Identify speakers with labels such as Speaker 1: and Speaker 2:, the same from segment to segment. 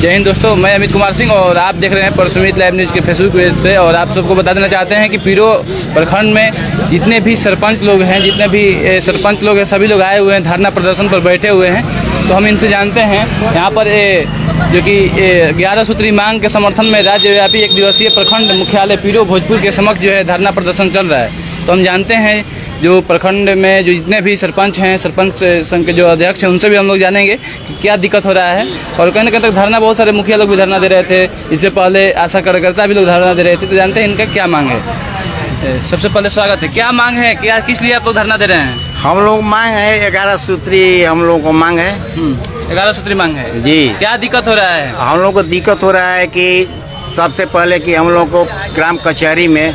Speaker 1: जय हिंद दोस्तों, मैं अमित कुमार सिंह और आप देख रहे हैं परसुमित लाइव न्यूज़ के फेसबुक पेज से। और आप सबको बता देना चाहते हैं कि पीरो प्रखंड में जितने भी सरपंच लोग हैं सभी लोग आए हुए हैं, धरना प्रदर्शन पर बैठे हुए हैं। तो हम इनसे जानते हैं यहाँ पर जो कि 11 सूत्री मांग के समर्थन में राज्यव्यापी एक दिवसीय प्रखंड मुख्यालय पीरो भोजपुर के समक्ष जो है धरना प्रदर्शन चल रहा है। तो हम जानते हैं जो प्रखंड में जो जितने भी सरपंच हैं, सरपंच संघ के जो अध्यक्ष हैं, उनसे भी हम लोग जानेंगे कि क्या दिक्कत हो रहा है। और कहीं ना कहीं तक धरना बहुत सारे मुखिया लोग भी धरना दे रहे थे, इससे पहले आशा कार्यकर्ता भी लोग धरना दे रहे थे। तो जानते हैं इनका क्या मांग है। सबसे पहले स्वागत है। क्या मांग है, क्या किस लिए आप लोग धरना दे रहे हैं?
Speaker 2: हम लोग मांग है 11 सूत्री, हम लोग को मांग है
Speaker 1: 11 सूत्री मांग है
Speaker 2: जी।
Speaker 1: क्या दिक्कत हो रहा है?
Speaker 2: हम लोग को दिक्कत हो रहा है कि सबसे पहले कि हम लोग को ग्राम कचहरी में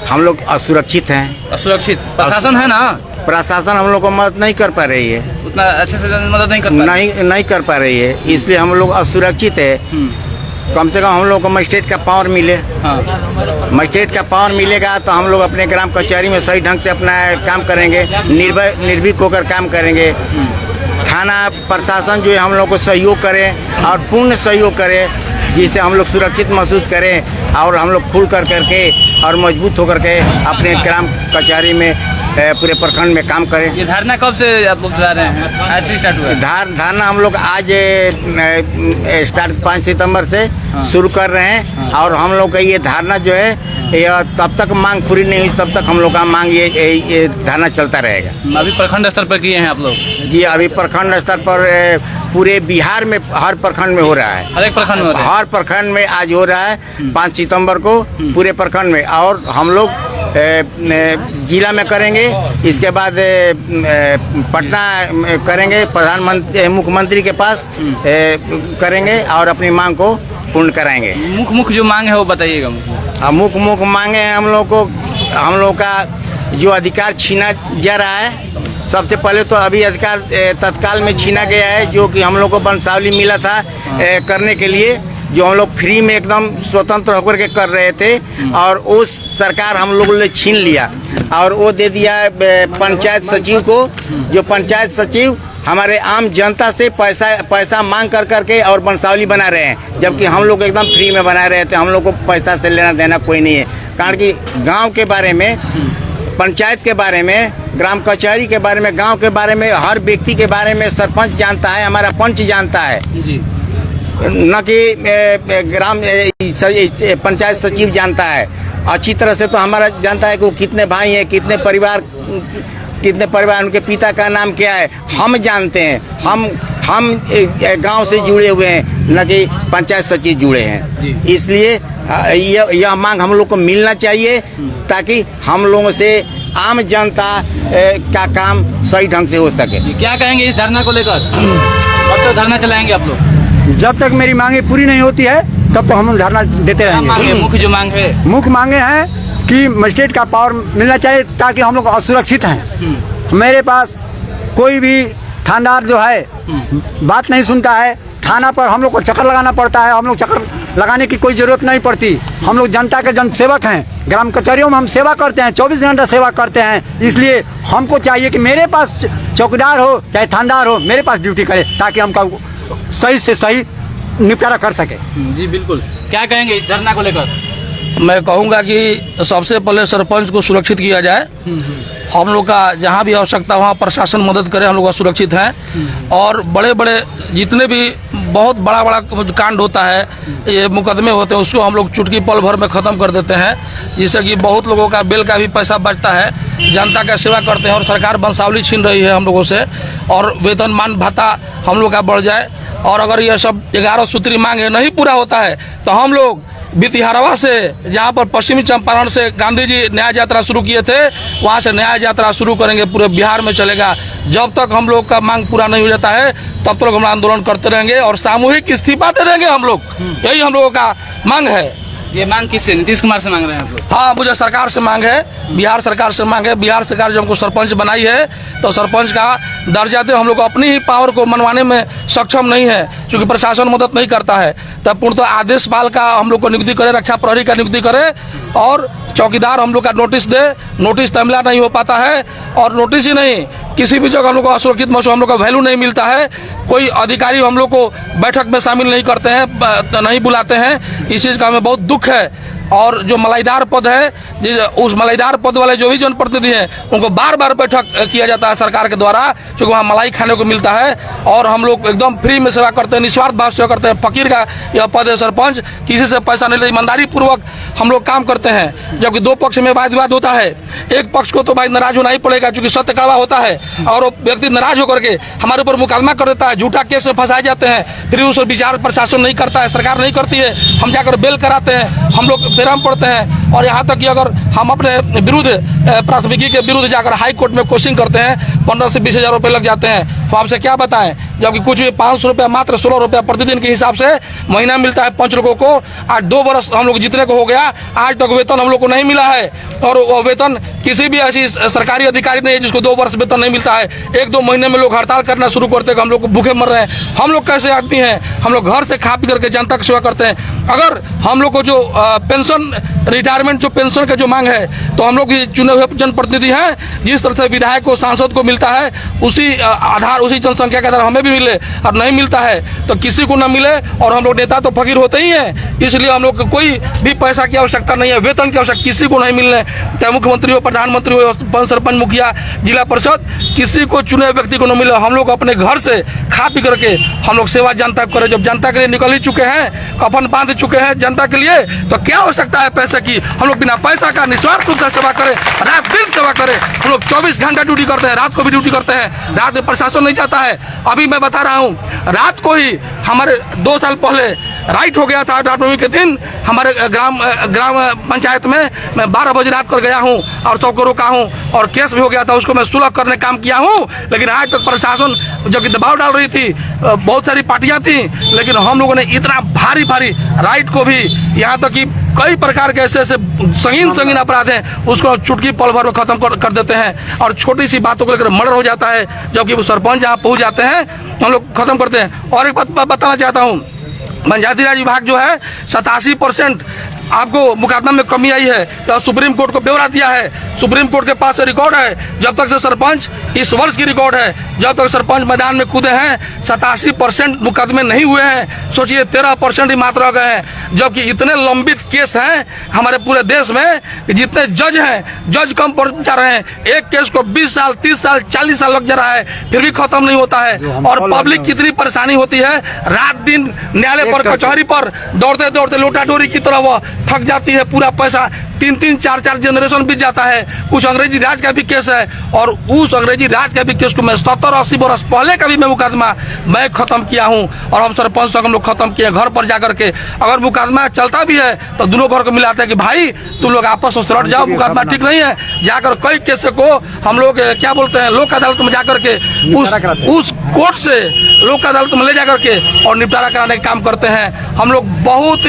Speaker 2: हम लोग असुरक्षित हैं।
Speaker 1: असुरक्षित प्रशासन है ना?
Speaker 2: प्रशासन हम लोग को मदद नहीं कर पा रही है,
Speaker 1: उतना अच्छे से मदद नहीं कर पा
Speaker 2: नहीं कर पा रही है, इसलिए हम लोग असुरक्षित है। कम से कम हम लोग को मजिस्ट्रेट का पावर मिले।
Speaker 1: हाँ।
Speaker 2: मजिस्ट्रेट का पावर मिलेगा तो हम लोग अपने ग्राम कचहरी में सही ढंग से अपना काम करेंगे, निर्भीक होकर काम करेंगे। थाना प्रशासन जो है हम लोग को सहयोग करे और पूर्ण सहयोग करे, जिससे हम लोग सुरक्षित महसूस करें और हम लोग खुल करके और मजबूत होकर के अपने ग्राम कचहरी में पूरे प्रखंड में काम करें।
Speaker 1: ये धरना कब से आप लोग चला रहे हैं? आज से स्टार्ट हुआ है
Speaker 2: धरना हम लोग आज स्टार्ट 5 सितंबर से शुरू कर रहे हैं। और हम लोग का ये धरना जो है यह तब तक मांग पूरी नहीं हुई तब तक हम लोग का मांग ये धरना चलता रहेगा।
Speaker 1: अभी प्रखंड स्तर पर किए हैं आप लोग?
Speaker 2: जी, अभी प्रखंड स्तर पर पूरे बिहार में हर प्रखंड में हो रहा है।
Speaker 1: हर एक प्रखंड में?
Speaker 2: हर प्रखंड में आज हो रहा है 5 सितंबर को पूरे प्रखंड में। और हम लोग जिला में करेंगे, इसके बाद पटना करेंगे, प्रधानमंत्री मुख्यमंत्री के पास करेंगे और अपनी मांग को पूर्ण कराएंगे।
Speaker 1: मुख्य जो मांग है वो बताइएगा।
Speaker 2: मुख्य मांगे हैं हम लोग का जो अधिकार छीना जा रहा है। सबसे पहले तो अभी अधिकार तत्काल में छीना गया है, जो कि हम लोग को वंशावली मिला था करने के लिए, जो हम लोग फ्री में एकदम स्वतंत्र होकर के कर रहे थे। और उस सरकार हम लोगों ने छीन लिया और वो दे दिया पंचायत सचिव को, जो पंचायत सचिव हमारे आम जनता से पैसा मांग करके और वंशावली बना रहे हैं, जबकि हम लोग एकदम फ्री में बना रहे थे। हम लोग को पैसा से लेना देना कोई नहीं है, कारण कि गांव के बारे में, पंचायत के बारे में, ग्राम कचहरी के बारे में, गांव के बारे में, हर व्यक्ति के बारे में सरपंच जानता है, हमारा पंच जानता है जी। न कि ग्राम पंचायत सचिव जानता है अच्छी तरह से। तो हमारा जानता है कि वो कितने भाई हैं, कितने परिवार, उनके पिता का नाम क्या है, हम जानते हैं। हम गांव से जुड़े हुए हैं, न कि पंचायत सचिव जुड़े हैं। इसलिए यह मांग हम लोग को मिलना चाहिए, ताकि हम लोगों से आम जनता का काम सही ढंग से हो सके।
Speaker 1: क्या कहेंगे इस धरना को लेकर? कब तक धरना चलाएंगे आप लोग?
Speaker 3: जब तक मेरी मांगे पूरी नहीं होती है तब तो हम धरना देते रहेंगे।
Speaker 1: मुख्य जो मांग है,
Speaker 3: मुख्य मांगे हैं कि मजिस्ट्रेट का पावर मिलना चाहिए, ताकि हम लोग असुरक्षित हैं। मेरे पास कोई भी थानेदार जो है बात नहीं सुनता है। थाना पर हम लोग को चक्कर लगाना पड़ता है। हम लोग चक्कर लगाने की कोई ज़रूरत नहीं पड़ती। हम लोग जनता के जनसेवक हैं। ग्राम कचहरियों में हम सेवा करते हैं, 24 घंटा सेवा करते हैं। इसलिए हमको चाहिए कि मेरे पास चौकीदार हो चाहे थानेदार हो, मेरे पास ड्यूटी करे, ताकि हमका सही से सही निपटारा कर सके।
Speaker 1: जी बिल्कुल। क्या कहेंगे इस धरना को लेकर?
Speaker 4: मैं कहूँगा कि सबसे पहले सरपंच को सुरक्षित किया जाए। हम लोग का जहाँ भी आवश्यकता वहाँ प्रशासन मदद करे, हम लोग असुरक्षित हैं। और बड़े बड़े जितने भी बहुत बड़ा कांड होता है, ये मुकदमे होते हैं, उसको हम लोग चुटकी पल भर में ख़त्म कर देते हैं, जिससे कि बहुत लोगों का बेल का भी पैसा बचता है। जनता का सेवा करते हैं और सरकार वंशावली छीन रही है हम लोगों से, और वेतनमान भत्ता हम लोग का बढ़ जाए। और अगर ये सब 11 सूत्री मांगे नहीं पूरा होता है तो हम लोग बितिहारवा से, जहाँ पर पश्चिमी चंपारण से गांधी जी न्याय यात्रा शुरू किए थे, वहाँ से न्याय यात्रा शुरू करेंगे, पूरे बिहार में चलेगा। जब तक हम लोग का मांग पूरा नहीं हो जाता है तब तक हम आंदोलन करते रहेंगे और सामूहिक इस्तीफा दे देंगे हम लोग। यही हम लोगों का मांग है।
Speaker 1: ये मांग किससे? नीतीश कुमार से मांग रहे हैं आप लोग?
Speaker 4: हाँ, मुझे सरकार से मांग है, बिहार सरकार से मांग है। बिहार सरकार जब हमको सरपंच बनाई है तो सरपंच का दर्जा दे। हम लोग अपनी ही पावर को मनवाने में सक्षम नहीं है, क्योंकि प्रशासन मदद नहीं करता है। तब पूर्णतः आदेश पाल का हम लोग को नियुक्ति करे, रक्षा प्रहरी का नियुक्ति करे और चौकीदार हम लोग का नोटिस दे, नोटिस तमिला नहीं हो पाता है, और नोटिस ही नहीं, किसी भी जगह हम लोग को असुरक्षित महसूस, हम लोग का वैल्यू नहीं मिलता है। कोई अधिकारी हम लोग को बैठक में शामिल नहीं करते हैं, नहीं बुलाते हैं। इस चीज़ का हमें बहुत दुख है। और जो मलाईदार पद है, उस मलाईदार पद वाले जो भी जनप्रतिनिधि हैं उनको बार बार बैठक किया जाता है सरकार के द्वारा, क्योंकि वहाँ मलाई खाने को मिलता है। और हम लोग एकदम फ्री में सेवा करते हैं, निस्वार्थ भाव सेवा करते हैं। फकीर का यह पद है सरपंच, किसी से पैसा नहीं ले, ईमानदारी पूर्वक हम लोग काम करते हैं। जबकि दो पक्ष में वाद विवाद होता है, एक पक्ष को तो भाई नाराज होना ही पड़ेगा, क्योंकि सत्य कड़वा होता है। और वो व्यक्ति नाराज होकर के हमारे ऊपर मुकदमा कर देता है, झूठा केस में फंसाए जाते हैं, फिर उस विचार प्रशासन नहीं करता है, सरकार नहीं करती है, हम जाकर बेल कराते हैं, हम लोग विराम पड़ते हैं। और यहाँ तक कि अगर हम अपने विरुद्ध प्राथमिकी के विरुद्ध जाकर हाई कोर्ट में कोशिश करते हैं, 15 से 20 हज़ार रुपये लग जाते हैं। तो आपसे क्या बताएं, जबकि कुछ भी 500 रुपया, मात्र 16 रुपया प्रतिदिन के हिसाब से महीना मिलता है 5 लोगों को। आज 2 वर्ष हम लोग जितने को हो गया, आज तक वेतन हम लोग को नहीं मिला है। और वो वेतन किसी भी ऐसी सरकारी अधिकारी नहीं है जिसको 2 वर्ष वेतन नहीं मिलता है। 1-2 महीने में लोग हड़ताल करना शुरू करते हैं, हम लोग भूखे मर रहे हैं। हम लोग कैसे आदमी हैं, हम लोग घर से खा पी करके जनता की सेवा करते हैं। अगर हम लोग को जो पेंशन, रिटायरमेंट जो पेंशन का जो मांग है, तो हम लोग चुने हुए जनप्रतिनिधि हैं, जिस तरह से विधायक को, सांसद को मिलता है, उसी आधार, उसी जनसंख्या के आधार हमें भी मिले। और नहीं मिलता है तो किसी को न मिले। और हम लोग नेता तो फकीर होते ही हैं, इसलिए हम लोग को कोई भी पैसा की आवश्यकता नहीं है, वेतन की आवश्यकता किसी को नहीं मिलने, चाहे मुख्यमंत्री हो, प्रधानमंत्री हो, सरपंच, मुखिया, जिला परिषद, किसी को चुने व्यक्ति को न मिले। हम लोग अपने घर से खा पी करके हम लोग सेवा जनता को करें। जब जनता के लिए निकल ही चुके हैं, कफन बांध चुके हैं जनता के लिए, तो क्या आवश्यकता है पैसे की। हम लोग बिना पैसा का निस्वार्थ रूप से सेवा करें, रात दिन सेवा करें। हम लोग 24 घंटा ड्यूटी करते हैं, रात को भी ड्यूटी करते हैं। रात में प्रशासन नहीं जाता है। अभी मैं बता रहा हूँ, रात को ही हमारे 2 साल पहले राइट हो गया था। रामनवमी के दिन हमारे ग्राम पंचायत में मैं 12 बजे रात को गया हूँ और सबको रोका हूँ, और केस भी हो गया था, उसको मैं सुलह करने काम किया हूँ। लेकिन आज तक प्रशासन जो कि दबाव डाल रही थी, बहुत सारी पार्टियां थी, लेकिन हम लोगों ने इतना भारी राइट को भी, यहाँ तक कि कई प्रकार के ऐसे संगीन अपराध हैं, उसको चुटकी पल भर में खत्म कर देते हैं। और छोटी सी बातों को लेकर मर्डर हो जाता है, जबकि वो सरपंच जहाँ पहुँच जाते हैं हम लोग खत्म करते हैं। और एक बात बताना चाहता हूँ, पंचायती राज विभाग जो है 87% आपको मुकदमा में कमी आई है। तो सुप्रीम कोर्ट को ब्यौरा दिया है, सुप्रीम कोर्ट के पास रिकॉर्ड है। जब तक से सरपंच, इस वर्ष की रिकॉर्ड है, जब तक सरपंच मैदान में कूदे हैं 87% मुकदमे नहीं हुए हैं। सोचिए 13% ही मात्र रह गए हैं। जबकि इतने लंबित केस हैं हमारे पूरे देश में, जितने जज हैं, जज कम पड़ जा रहे हैं। एक केस को 20 साल, 30 साल, 40 साल लग जा रहा है, फिर भी खत्म नहीं होता है। और पब्लिक कितनी परेशानी होती है, रात दिन न्यायालय पर, कचहरी पर दौड़ते दौड़ते लोटा डोरी की तरह वो थक जाती है। पूरा पैसा 3-3, 4-4 जनरेशन बीत जाता है। कुछ अंग्रेजी राज का भी केस है, और उस अंग्रेजी राज का भी केस को मैं 70-80 बरस पहले का भी मैं मुकदमा मैं खत्म किया हूँ। और हम सरपंच हम लोग खत्म किए घर पर जाकर के। अगर मुकदमा चलता भी है तो दोनों घर को मिलाते हैं कि भाई तुम लोग आपस में सलट जाओ, मुकदमा ठीक नहीं है। जाकर कई केस को हम लोग क्या बोलते हैं, लोक अदालत में जाकर के उस कोर्ट से लोक अदालत में ले जाकर के और निपटारा कराने का काम करते हैं। हम लोग बहुत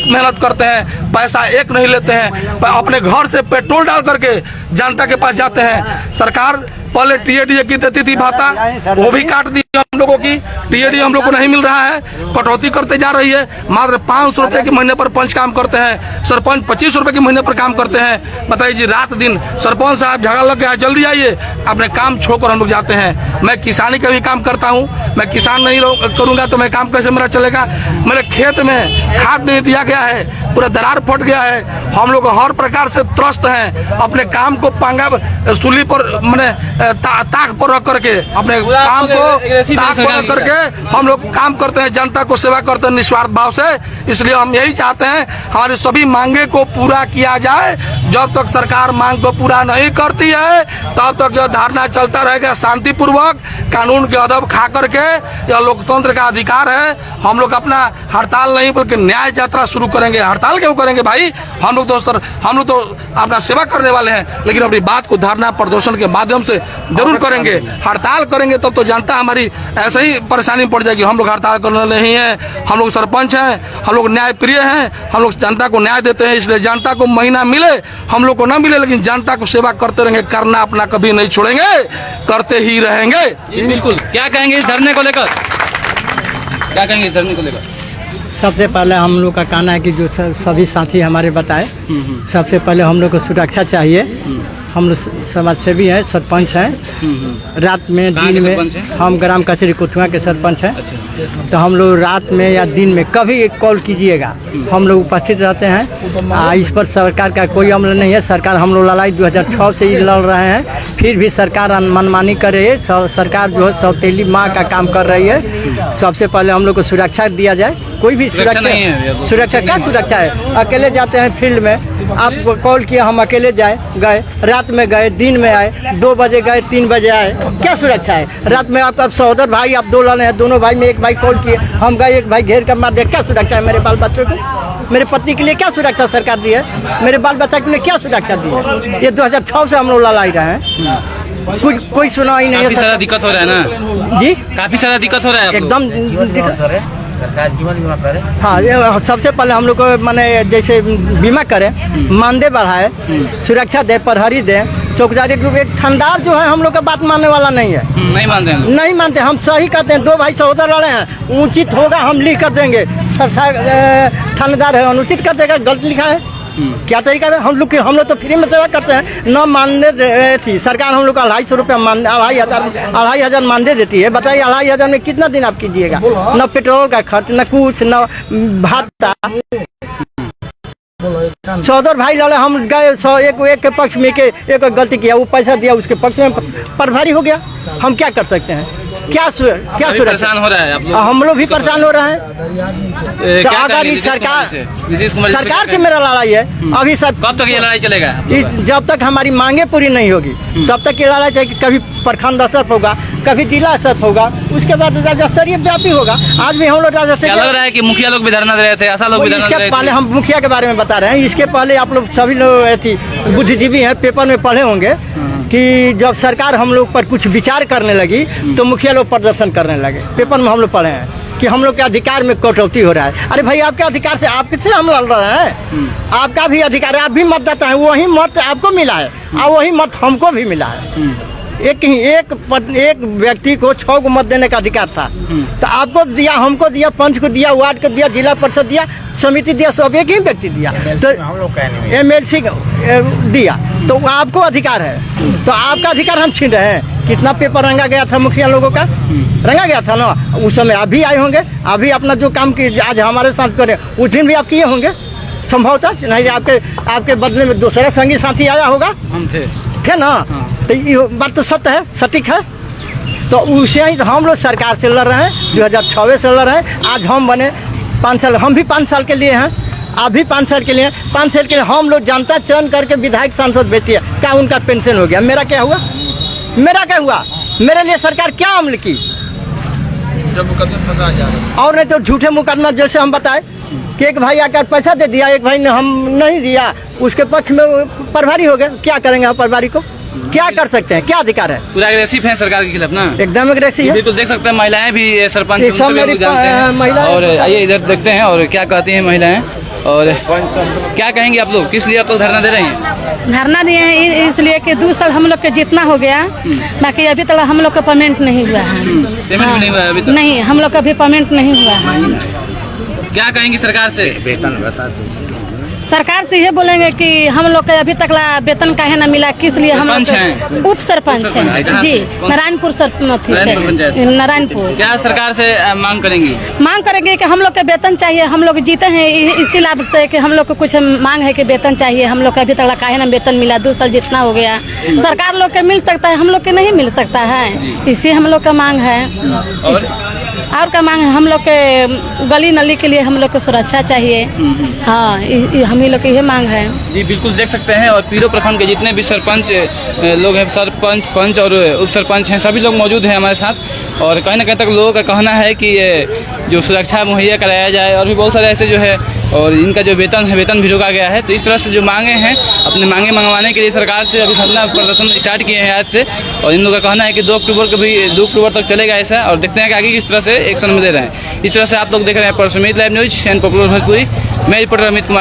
Speaker 4: मेहनत करते हैं, पैसा एक नहीं लेते हैं, अपने घर से पेट्रोल डाल करके जनता के पास जाते हैं। सरकार पहले टीएडीए की देती थी भाता, वो भी काट दी हम लोगों की। टीएडीए हम लोग को नहीं मिल रहा है, कटौती करते जा रही है। मात्र 500 रुपये के महीने पर पंच काम करते हैं, सरपंच 25 रुपये के महीने पर काम करते हैं। बताइए जी, रात दिन सरपंच साहब झगड़ा लग गया, जल्दी आइए, अपने काम छोड़कर हम लोग जाते हैं। मैं किसानी का भी काम करता हूँ, मैं किसान नहीं करूँगा तो मैं काम कैसे मेरा चलेगा। मेरे खेत में खाद नहीं दिया गया है, पूरा दरार फट गया है। हम लोग हर प्रकार से त्रस्त हैं। अपने काम को पांगा सूली पर मैंने ताक पर रख करके अपने काम को ताक पर रख करके हम लोग काम करते हैं, जनता को सेवा करते हैं निस्वार्थ भाव से। इसलिए हम यही चाहते हैं हमारी सभी मांगे को पूरा किया जाए। जब तक सरकार मांग को पूरा नहीं करती है तब तक यह धरना चलता रहेगा शांतिपूर्वक, कानून के अदब खा करके। यह लोकतंत्र का अधिकार है। हम लोग अपना हड़ताल नहीं बल्कि न्याय यात्रा शुरू करेंगे। हड़ताल क्यों करेंगे भाई, हम लोग तो अपना सेवा करने वाले हैं, लेकिन अपनी बात को धरना प्रदर्शन के माध्यम से जरूर करेंगे। हड़ताल करेंगे तब तो जनता हमारी ऐसे ही परेशानी पड़ जाएगी। हम लोग हड़ताल करने नहीं है, हम लोग सरपंच हैं, हम लोग न्याय प्रिय हैं, हम लोग जनता को न्याय देते हैं। इसलिए जनता को महीना मिले हम लोग को ना मिले, लेकिन जनता को सेवा करते रहेंगे, करना अपना कभी नहीं छोड़ेंगे, करते ही रहेंगे।
Speaker 1: बिल्कुल। क्या कहेंगे इस धरने को लेकर, क्या कहेंगे इस धरने को लेकर?
Speaker 5: सबसे पहले हम लोग का कहना है कि जो सभी साथी हमारे बताए, सबसे पहले हम लोग को सुरक्षा चाहिए। हम लोग समाजसेवी हैं, सरपंच हैं। रात में
Speaker 1: कहाँ के
Speaker 5: दिन
Speaker 1: सरपंच हैं?
Speaker 5: में हम ग्राम कचहरी कुथुआ के सरपंच हैं। तो हम लोग रात में या दिन में कभी एक कॉल कीजिएगा, हम लोग उपस्थित रहते हैं। इस पर सरकार का कोई अमल नहीं है। सरकार हम लोग लड़ाई 2006 से ही लड़ रहे हैं, फिर भी सरकार मनमानी कर रही है। सरकार जो है सौतेली माँ का काम कर रही है। सबसे पहले हम लोग को सुरक्षा दिया जाए। कोई भी
Speaker 1: सुरक्षा नहीं है।
Speaker 5: सुरक्षा क्या सुरक्षा है? अकेले जाते हैं फील्ड में, आप कॉल किया, हम अकेले गए, रात में गए, दिन में आए, 2 बजे गए, 3 बजे आए, क्या सुरक्षा है? रात में आप सहोदर भाई, आप 2 लड़े हैं, दोनों भाई में एक भाई कॉल किए, हम गए, एक भाई घेर कर मार दिया, क्या सुरक्षा है? मेरे बाल बच्चों को, मेरे पत्नी के लिए क्या सुरक्षा सरकार दी है? मेरे बाल बच्चा के लिए क्या सुरक्षा दी है? ये 2006 से हम लोग लड़ाई रहे हैं, कोई सुनाई नहीं
Speaker 1: काफी
Speaker 5: है।
Speaker 1: सारा दिक्कत हो रहा है ना
Speaker 5: जी,
Speaker 1: काफी सारा दिक्कत हो रहा है आप लोग।
Speaker 5: एकदम
Speaker 2: सरकार जीवन बीमा करे।
Speaker 5: हाँ, ये सबसे पहले हम लोग को माने जैसे बीमा करें, मानदेय बढ़ाए, सुरक्षा दे, प्रहरी दे, चौकीदारी। एक थानेदार जो है हम लोग का बात मानने वाला नहीं है।
Speaker 1: नहीं मानते हैं लोग।
Speaker 5: नहीं मानते, हम सही कहते हैं। 2 भाई सहोदर लड़े हैं, उचित होगा हम लिख कर देंगे। थानेदार है, अनुचित कर देगा, गलत लिखा है, क्या तरीका है? हम लोग तो फ्री में सेवा करते हैं, न मानदेय थी सरकार हम लोग का 250 रुपया 2,500 मानदेय देती है। बताइए 2,500 में कितना दिन आप कीजिएगा? न पेट्रोल का खर्च, न कुछ, न भाता। सहोदर भाई लड़े, हम गए, एक के पक्ष में के एक गलती किया, वो पैसा दिया, उसके पक्ष में प्रभारी हो गया। हम क्या कर सकते हैं? क्या
Speaker 1: परेशान हो रहा है आप लोग?
Speaker 5: हम लोग भी परेशान हो रहे हैं। तो अगर इस सरकार से मेरा लड़ाई है अभी सब।
Speaker 1: कब तक ये लड़ाई चलेगा?
Speaker 5: जब तक हमारी मांगे पूरी नहीं होगी तब तक ये लड़ाई चाहिए। कभी प्रखंड स्तर पर होगा, कभी जिला स्तर पर होगा, उसके बाद राज्य स्तरीय व्यापी होगा। आज भी हम लोग राज्य
Speaker 1: क्या लग रहा है कि मुखिया लोग भी धरना दे रहे थे, ऐसा लोग भी धरना दे रहे थे?
Speaker 5: पहले हम मुखिया के बारे में बता रहे हैं, इसके पहले आप लोग सभी लोग बुद्धिजीवी हैं, पेपर में पढ़े होंगे कि जब सरकार हम लोग पर कुछ विचार करने लगी तो मुखिया लोग प्रदर्शन करने लगे। पेपर में हम लोग पढ़े हैं कि हम लोग के अधिकार में कटौती हो रहा है। अरे भाई, आपके अधिकार से आप किससे हम लड़ रहे हैं? आपका भी अधिकार है, आप भी मतदाता हैं, वही मत आपको मिला है और वही मत हमको भी मिला है। एक व्यक्ति को 6 को मत देने का अधिकार था, तो आपको दिया, हमको दिया, पंच को दिया, वार्ड को दिया, जिला परिषद दिया, समिति दिया, सब एक ही व्यक्ति दिया, तो
Speaker 2: हम लोग
Speaker 5: MLC दिया, तो आपको अधिकार है। तो आपका अधिकार हम छीन रहे हैं। कितना पेपर रंगा गया था मुखिया लोगों का, रंगा गया था ना उस समय। आप भी आए होंगे, अभी अपना जो काम की आज हमारे साथ करें उस दिन भी आप किए होंगे संभवतः। नहीं, आपके बदले में दूसरा संगी साथी आया होगा,
Speaker 1: हम थे
Speaker 5: ना। तो ये बात तो सत्य है, सटीक है। तो उसे ही हम लोग सरकार से लड़ रहे हैं, 2006 से लड़ रहे हैं। आज हम बने 5 साल, हम भी 5 साल के लिए हैं, आप भी 5 साल के लिए, 5 साल के लिए हम लोग जनता चयन करके विधायक सांसद बेची है। क्या उनका पेंशन हो गया? मेरा क्या हुआ? मेरे लिए सरकार क्या अमल की?
Speaker 1: जब मुकदमे फंसा जा रहा है।
Speaker 5: और नहीं तो झूठे मुकदमा, जैसे हम बताए कि एक भाई आकर पैसा दे दिया, एक भाई ने हम नहीं दिया, उसके पक्ष में प्रभारी हो गए। क्या करेंगे हम प्रभारी को? क्या कर सकते हैं? क्या अधिकार है?
Speaker 1: पूरा एग्रेसिव है सरकार के खिलाफ ना,
Speaker 5: एकदम एग्रेसिव है।
Speaker 1: बिल्कुल देख सकते हैं। महिलाएं भी सरपंच
Speaker 5: ये सब मेरी महिलाएं।
Speaker 1: और आइए इधर देखते हैं और क्या कहती हैं महिलाएं, और क्या कहेंगे आप लोग, किस लिए आप लोग धरना दे रहे हैं?
Speaker 6: धरना दिए हैं इसलिए कि 2 साल हम लोग के जितना हो गया, बाकी अभी तक हम लोग का पेमेंट नहीं हुआ है।
Speaker 1: पेमेंट नहीं हुआ है अभी तक?
Speaker 6: नहीं, हम लोग का भी पेमेंट नहीं हुआ है।
Speaker 1: क्या कहेंगे सरकार से?
Speaker 2: वेतन बता
Speaker 6: सरकार से ये बोलेंगे कि हम लोग का अभी तक वेतन काहे ना मिला, किस लिए हम लोग
Speaker 1: सरपंच
Speaker 6: उप सरपंच हैं जी, नारायणपुर नारायणपुर।
Speaker 1: क्या सरकार से मांग करेंगी?
Speaker 6: मांग करेंगे कि हम लोग के वेतन चाहिए। हम लोग जीते हैं इसी लाभ से कि हम लोग को कुछ मांग है कि वेतन चाहिए। हम लोग का अभी तक काहे ना वेतन मिला, 2 साल जितना हो गया। सरकार लोग के मिल सकता है, हम लोग के नहीं मिल सकता है, इसी हम लोग का मांग है। और का मांग है, हम लोग के गली नली के लिए हम लोग को सुरक्षा चाहिए। हाँ, हम ही लोग की ये मांग है
Speaker 1: जी। बिल्कुल देख सकते हैं, और पीरो प्रखंड के जितने भी सरपंच लोग हैं, सरपंच, पंच और उप सरपंच हैं, सभी लोग मौजूद हैं हमारे साथ। और कहीं ना कहीं तक लोगों का कहना है कि जो सुरक्षा मुहैया कराया जाए, और भी बहुत सारे ऐसे जो है, और इनका जो वेतन है, वेतन भी रोका गया है। तो इस तरह से जो मांगे हैं, अपने मांगे मंगवाने के लिए सरकार से अभी धरना प्रदर्शन स्टार्ट किए हैं आज से। और इन लोगों का कहना है कि 2 अक्टूबर तक चलेगा ऐसा, और देखते हैं कि आगे किस तरह से एक्शन में ले रहे हैं। इस तरह से आप लोग देख रहे हैं परसुमित live news and popular Bhojpuri. मैं रिपोर्टर अमित कुमार।